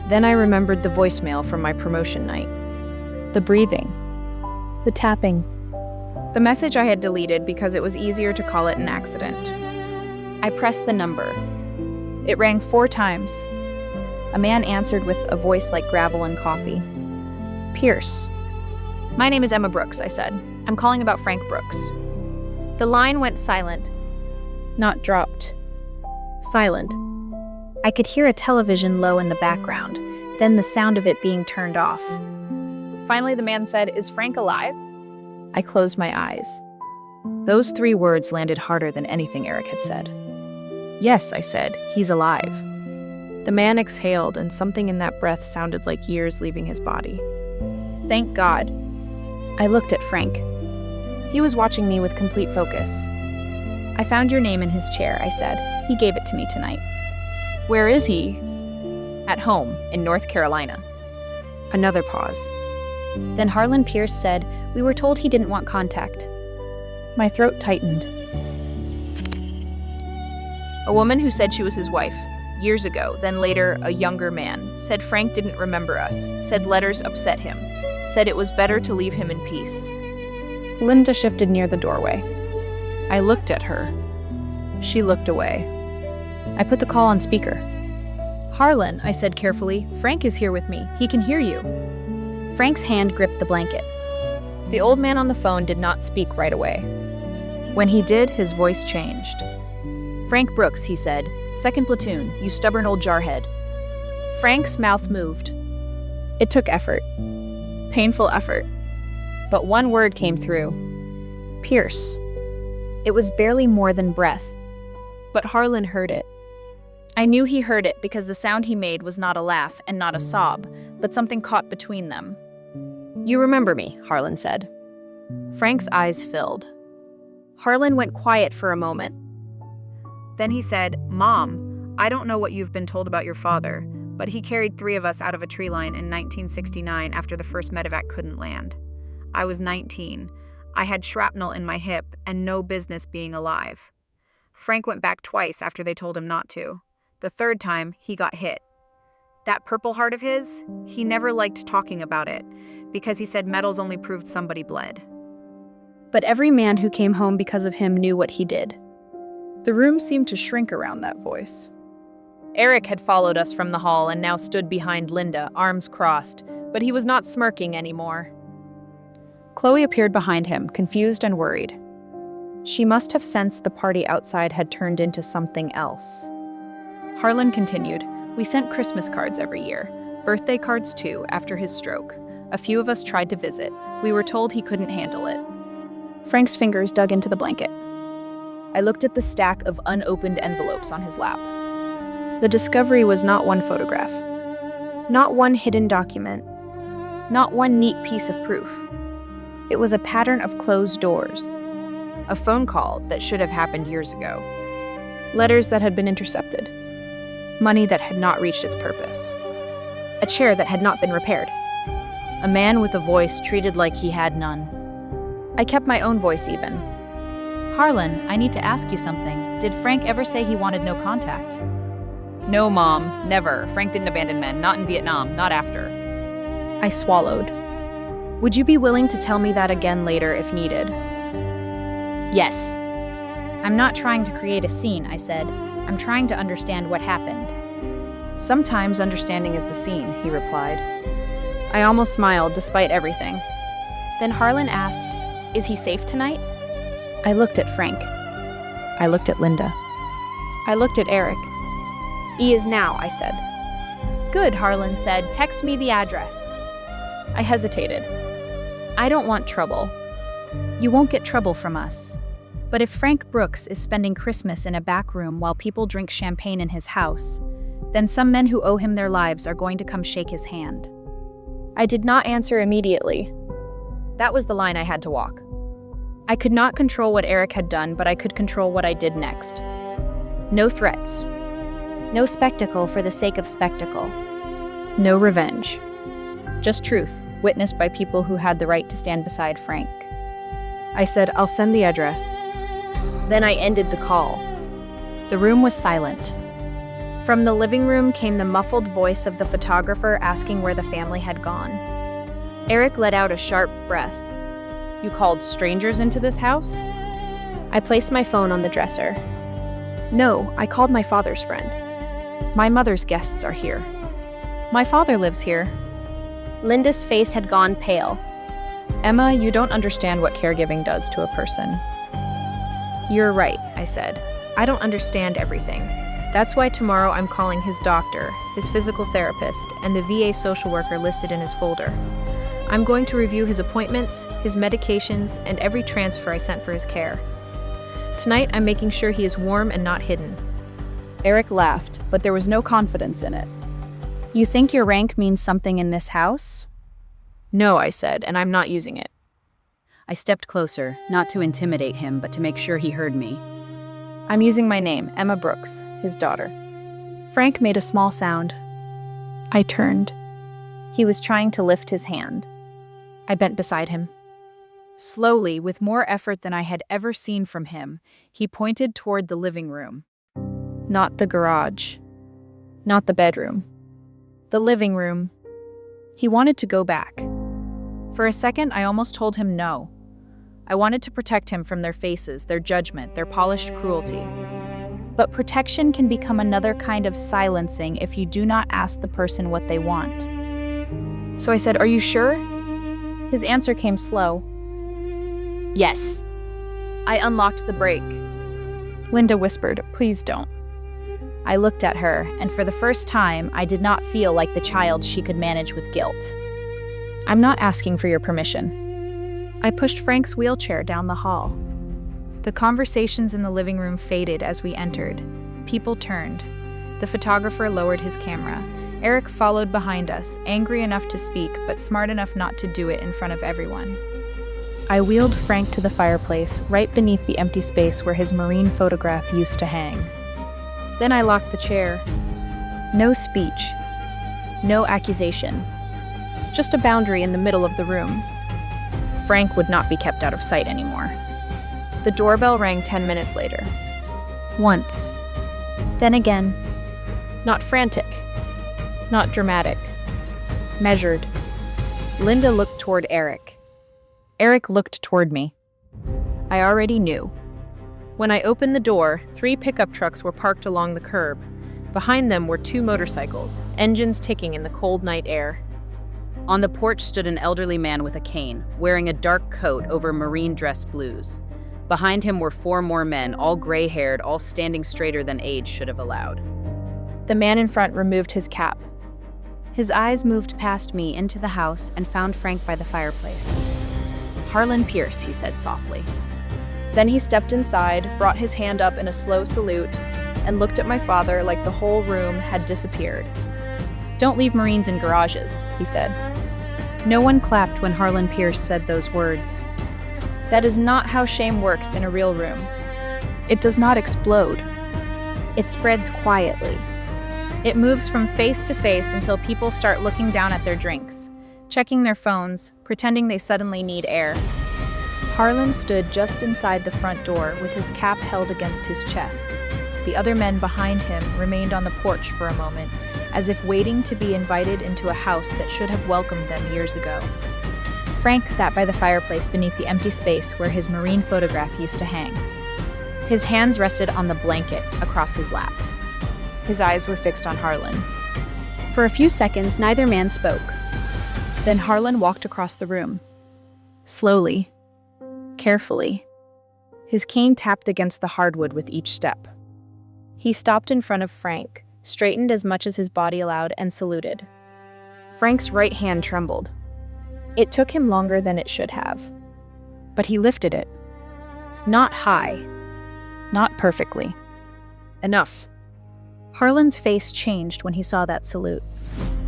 Then I remembered the voicemail from my promotion night. The breathing. The tapping. The message I had deleted because it was easier to call it an accident. I pressed the number. It rang 4 times. A man answered with a voice like gravel and coffee. Pierce. My name is Emma Brooks, I said. I'm calling about Frank Brooks. The line went silent. Not dropped. Silent. I could hear a television low in the background, then the sound of it being turned off. Finally, the man said, "Is Frank alive?" I closed my eyes. Those 3 words landed harder than anything Eric had said. "Yes," I said, "he's alive." The man exhaled, and something in that breath sounded like years leaving his body. Thank God. I looked at Frank. He was watching me with complete focus. I found your name in his chair, I said. He gave it to me tonight. Where is he? At home, in North Carolina. Another pause. Then Harlan Pierce said, "We were told he didn't want contact." My throat tightened. A woman who said she was his wife, years ago, then later a younger man, said Frank didn't remember us, said letters upset him, said it was better to leave him in peace. Linda shifted near the doorway. I looked at her. She looked away. I put the call on speaker. "Harlan," I said carefully, "Frank is here with me. He can hear you." Frank's hand gripped the blanket. The old man on the phone did not speak right away. When he did, his voice changed. "Frank Brooks," he said, "2nd Platoon, you stubborn old jarhead." Frank's mouth moved. It took effort. Painful effort. But one word came through. Pierce. It was barely more than breath. But Harlan heard it. I knew he heard it because the sound he made was not a laugh and not a sob, but something caught between them. "You remember me," Harlan said. Frank's eyes filled. Harlan went quiet for a moment. Then he said, "Mom, I don't know what you've been told about your father, but he carried 3 of us out of a tree line in 1969 after the first medevac couldn't land. I was 19. I had shrapnel in my hip and no business being alive. Frank went back twice after they told him not to. The third time, he got hit. That Purple Heart of his, he never liked talking about it because he said medals only proved somebody bled. But every man who came home because of him knew what he did. The room seemed to shrink around that voice. Eric had followed us from the hall and now stood behind Linda, arms crossed, but he was not smirking anymore. Chloe appeared behind him, confused and worried. She must have sensed the party outside had turned into something else. Harlan continued, "We sent Christmas cards every year, birthday cards too, after his stroke. A few of us tried to visit. We were told he couldn't handle it." Frank's fingers dug into the blanket. I looked at the stack of unopened envelopes on his lap. The discovery was not one photograph, not one hidden document, not one neat piece of proof. It was a pattern of closed doors. A phone call that should have happened years ago. Letters that had been intercepted. Money that had not reached its purpose. A chair that had not been repaired. A man with a voice treated like he had none. I kept my own voice even. Harlan, I need to ask you something. Did Frank ever say he wanted no contact? No, Mom, never. Frank didn't abandon men, not in Vietnam, not after. I swallowed. Would you be willing to tell me that again later if needed? Yes. I'm not trying to create a scene, I said. I'm trying to understand what happened. Sometimes understanding is the scene, he replied. I almost smiled despite everything. Then Harlan asked, "Is he safe tonight?" I looked at Frank. I looked at Linda. I looked at Eric. "He is now," I said. Good, Harlan said. Text me the address. I hesitated. I don't want trouble. You won't get trouble from us. But if Frank Brooks is spending Christmas in a back room while people drink champagne in his house, then some men who owe him their lives are going to come shake his hand. I did not answer immediately. That was the line I had to walk. I could not control what Eric had done, but I could control what I did next. No threats. No spectacle for the sake of spectacle. No revenge. Just truth, witnessed by people who had the right to stand beside Frank. I said, "I'll send the address." Then I ended the call. The room was silent. From the living room came the muffled voice of the photographer asking where the family had gone. Eric let out a sharp breath. "You called strangers into this house?" I placed my phone on the dresser. "No, I called my father's friend. My mother's guests are here. My father lives here." Linda's face had gone pale. "Emma, you don't understand what caregiving does to a person." You're right, I said. I don't understand everything. That's why tomorrow I'm calling his doctor, his physical therapist, and the VA social worker listed in his folder. I'm going to review his appointments, his medications, and every transfer I sent for his care. Tonight, I'm making sure he is warm and not hidden. Eric laughed, but there was no confidence in it. "You think your rank means something in this house?" No, I said, and I'm not using it. I stepped closer, not to intimidate him, but to make sure he heard me. "I'm using my name, Emma Brooks, his daughter." Frank made a small sound. I turned. He was trying to lift his hand. I bent beside him. Slowly, with more effort than I had ever seen from him, he pointed toward the living room. Not the garage. Not the bedroom. The living room. He wanted to go back. For a second, I almost told him no. I wanted to protect him from their faces, their judgment, their polished cruelty. But protection can become another kind of silencing if you do not ask the person what they want. So I said, "Are you sure?" His answer came slow. "Yes." I unlocked the brake. Linda whispered, "Please don't." I looked at her, and for the first time, I did not feel like the child she could manage with guilt. "I'm not asking for your permission." I pushed Frank's wheelchair down the hall. The conversations in the living room faded as we entered. People turned. The photographer lowered his camera. Eric followed behind us, angry enough to speak, but smart enough not to do it in front of everyone. I wheeled Frank to the fireplace, right beneath the empty space where his marine photograph used to hang. Then I locked the chair. No speech. No accusation. Just a boundary in the middle of the room. Frank would not be kept out of sight anymore. The doorbell rang 10 minutes later. Once. Then again. Not frantic. Not dramatic. Measured. Linda looked toward Eric. Eric looked toward me. I already knew. When I opened the door, 3 pickup trucks were parked along the curb. Behind them were 2 motorcycles, engines ticking in the cold night air. On the porch stood an elderly man with a cane, wearing a dark coat over marine dress blues. Behind him were 4 more men, all gray-haired, all standing straighter than age should have allowed. The man in front removed his cap. His eyes moved past me into the house and found Frank by the fireplace. "Harlan Pierce," he said softly. Then he stepped inside, brought his hand up in a slow salute, and looked at my father like the whole room had disappeared. "Don't leave Marines in garages," he said. No one clapped when Harlan Pierce said those words. That is not how shame works in a real room. It does not explode. It spreads quietly. It moves from face to face until people start looking down at their drinks, checking their phones, pretending they suddenly need air. Harlan stood just inside the front door with his cap held against his chest. The other men behind him remained on the porch for a moment, as if waiting to be invited into a house that should have welcomed them years ago. Frank sat by the fireplace beneath the empty space where his Marine photograph used to hang. His hands rested on the blanket across his lap. His eyes were fixed on Harlan. For a few seconds, neither man spoke. Then Harlan walked across the room. Slowly. Carefully. His cane tapped against the hardwood with each step. He stopped in front of Frank, straightened as much as his body allowed, and saluted. Frank's right hand trembled. It took him longer than it should have. But he lifted it. Not high. Not perfectly. Enough. Harlan's face changed when he saw that salute.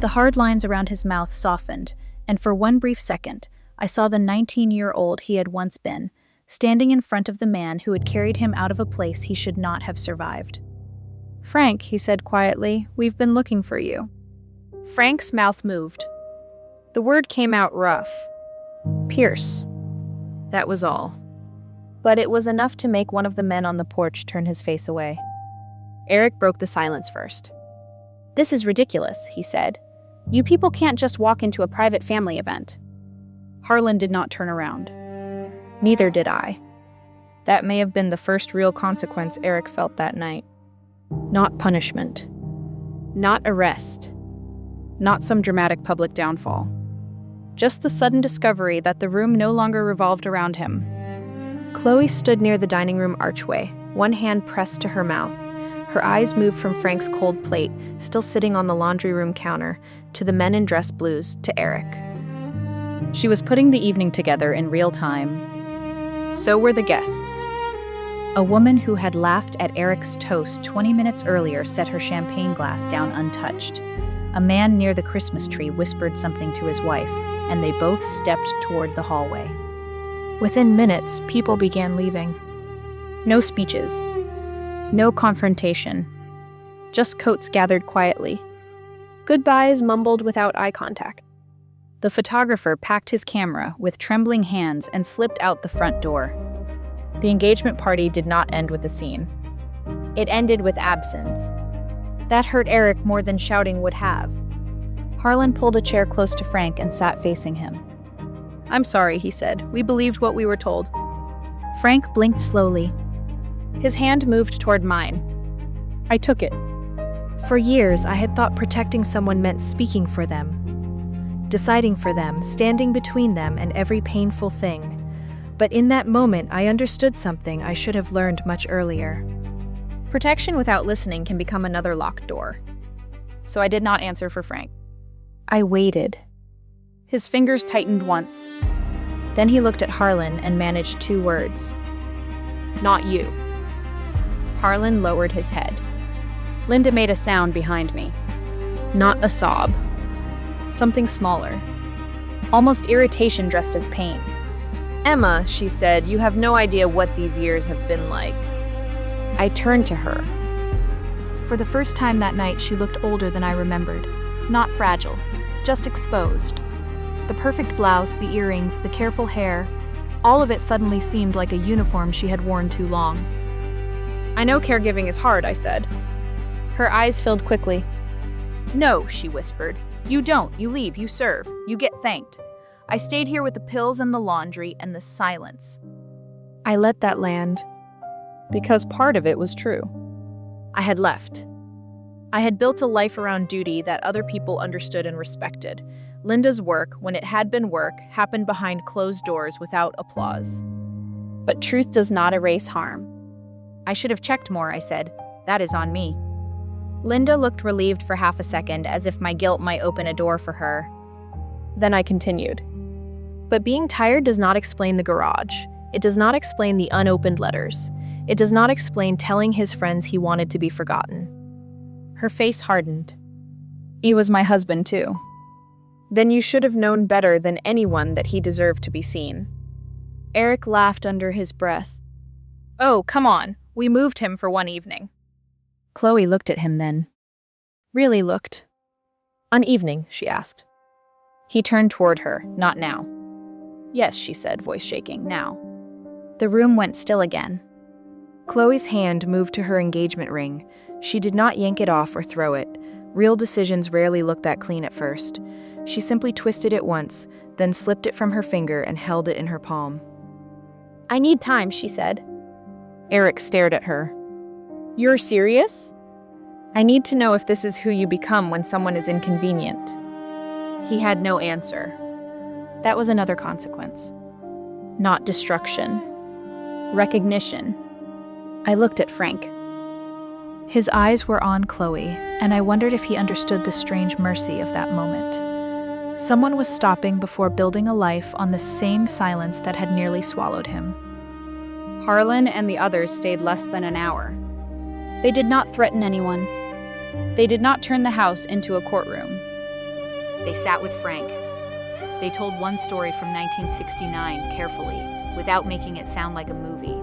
The hard lines around his mouth softened, and for one brief second, I saw the 19-year-old he had once been, standing in front of the man who had carried him out of a place he should not have survived. "Frank," he said quietly, "we've been looking for you." Frank's mouth moved. The word came out rough. "Pierce." That was all. But it was enough to make one of the men on the porch turn his face away. Eric broke the silence first. "This is ridiculous," he said. "You people can't just walk into a private family event." Harlan did not turn around. Neither did I. That may have been the first real consequence Eric felt that night. Not punishment. Not arrest. Not some dramatic public downfall. Just the sudden discovery that the room no longer revolved around him. Chloe stood near the dining room archway, one hand pressed to her mouth. Her eyes moved from Frank's cold plate, still sitting on the laundry room counter, to the men in dress blues, to Eric. She was putting the evening together in real time. So were the guests. A woman who had laughed at Eric's toast 20 minutes earlier set her champagne glass down untouched. A man near the Christmas tree whispered something to his wife, and they both stepped toward the hallway. Within minutes, people began leaving. No speeches. No confrontation. Just coats gathered quietly. Goodbyes mumbled without eye contact. The photographer packed his camera with trembling hands and slipped out the front door. The engagement party did not end with a scene. It ended with absence. That hurt Eric more than shouting would have. Harlan pulled a chair close to Frank and sat facing him. "I'm sorry," he said. "We believed what we were told." Frank blinked slowly. His hand moved toward mine. I took it. For years, I had thought protecting someone meant speaking for them, deciding for them, standing between them and every painful thing. But in that moment, I understood something I should have learned much earlier. Protection without listening can become another locked door. So I did not answer for Frank. I waited. His fingers tightened once. Then he looked at Harlan and managed 2 words. "Not you." Harlan lowered his head. Linda made a sound behind me. Not a sob. Something smaller. Almost irritation dressed as pain. "Emma," she said, "you have no idea what these years have been like." I turned to her. For the first time that night, she looked older than I remembered. Not fragile, just exposed. The perfect blouse, the earrings, the careful hair, all of it suddenly seemed like a uniform she had worn too long. I know caregiving is hard, I said. Her eyes filled quickly. No, she whispered. You don't. You leave. You serve. You get thanked. I stayed here with the pills and the laundry and the silence. I let that land, because part of it was true. I had left. I had built a life around duty that other people understood and respected. Linda's work, when it had been work, happened behind closed doors without applause. But truth does not erase harm. I should have checked more, I said. That is on me. Linda looked relieved for half a second, as if my guilt might open a door for her. Then I continued. But being tired does not explain the garage. It does not explain the unopened letters. It does not explain telling his friends he wanted to be forgotten. Her face hardened. He was my husband, too. Then you should have known better than anyone that he deserved to be seen. Eric laughed under his breath. Oh, come on. We moved him for one evening. Chloe looked at him then. Really looked. An evening, she asked. He turned toward her. Not now. Yes, she said, voice shaking. Now. The room went still again. Chloe's hand moved to her engagement ring. She did not yank it off or throw it. Real decisions rarely look that clean at first. She simply twisted it once, then slipped it from her finger and held it in her palm. I need time, she said. Eric stared at her. You're serious? I need to know if this is who you become when someone is inconvenient. He had no answer. That was another consequence. Not destruction. Recognition. I looked at Frank. His eyes were on Chloe, and I wondered if he understood the strange mercy of that moment. Someone was stopping before building a life on the same silence that had nearly swallowed him. Harlan and the others stayed less than an hour. They did not threaten anyone. They did not turn the house into a courtroom. They sat with Frank. They told one story from 1969 carefully, without making it sound like a movie.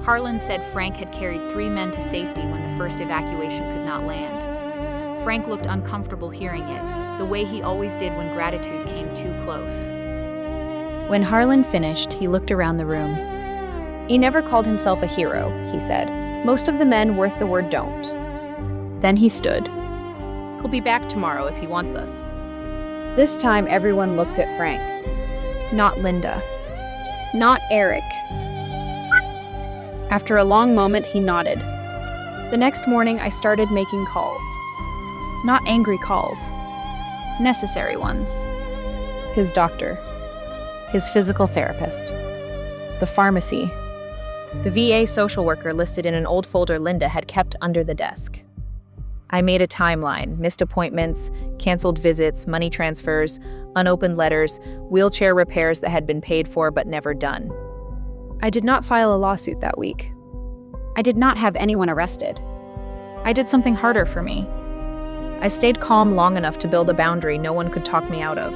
Harlan said Frank had carried 3 men to safety when the first evacuation could not land. Frank looked uncomfortable hearing it, the way he always did when gratitude came too close. When Harlan finished, he looked around the room. He never called himself a hero, he said. Most of the men worth the word don't. Then he stood. He'll be back tomorrow if he wants us. This time everyone looked at Frank. Not Linda. Not Eric. After a long moment, he nodded. The next morning, I started making calls. Not angry calls. Necessary ones. His doctor. His physical therapist. The pharmacy. The VA social worker listed in an old folder Linda had kept under the desk. I made a timeline, missed appointments, canceled visits, money transfers, unopened letters, wheelchair repairs that had been paid for but never done. I did not file a lawsuit that week. I did not have anyone arrested. I did something harder for me. I stayed calm long enough to build a boundary no one could talk me out of.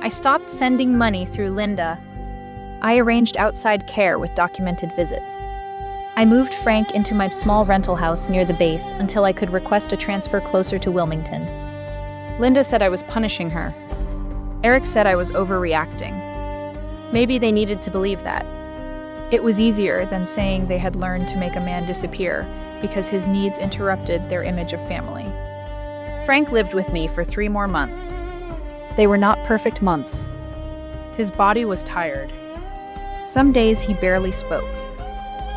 I stopped sending money through Linda. I arranged outside care with documented visits. I moved Frank into my small rental house near the base until I could request a transfer closer to Wilmington. Linda said I was punishing her. Eric said I was overreacting. Maybe they needed to believe that. It was easier than saying they had learned to make a man disappear because his needs interrupted their image of family. Frank lived with me for 3 more months. They were not perfect months. His body was tired. Some days he barely spoke.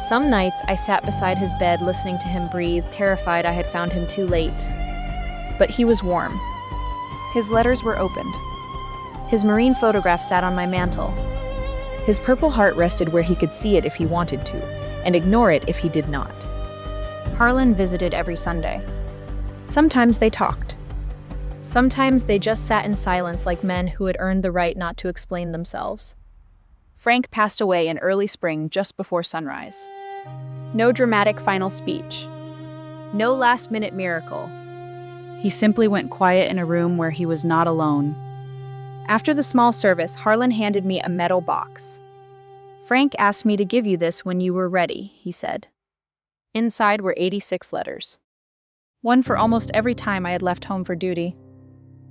Some nights I sat beside his bed listening to him breathe, terrified I had found him too late. But he was warm. His letters were opened. His marine photograph sat on my mantle. His purple heart rested where he could see it if he wanted to, and ignore it if he did not. Harlan visited every Sunday. Sometimes they talked. Sometimes they just sat in silence like men who had earned the right not to explain themselves. Frank passed away in early spring just before sunrise. No dramatic final speech. No last-minute miracle. He simply went quiet in a room where he was not alone. After the small service, Harlan handed me a metal box. Frank asked me to give you this when you were ready, he said. Inside were 86 letters. one for almost every time I had left home for duty.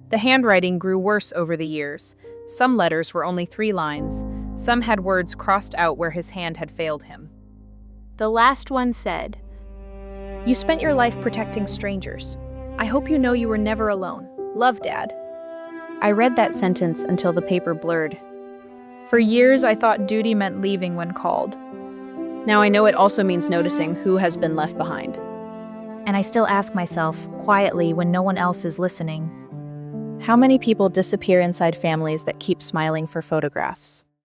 The handwriting grew worse over the years. Some letters were only 3 lines. Some had words crossed out where his hand had failed him. The last one said, "You spent your life protecting strangers. I hope you know you were never alone. Love, Dad." I read that sentence until the paper blurred. For years, I thought duty meant leaving when called. Now I know it also means noticing who has been left behind. And I still ask myself, quietly when no one else is listening, How many people disappear inside families that keep smiling for photographs?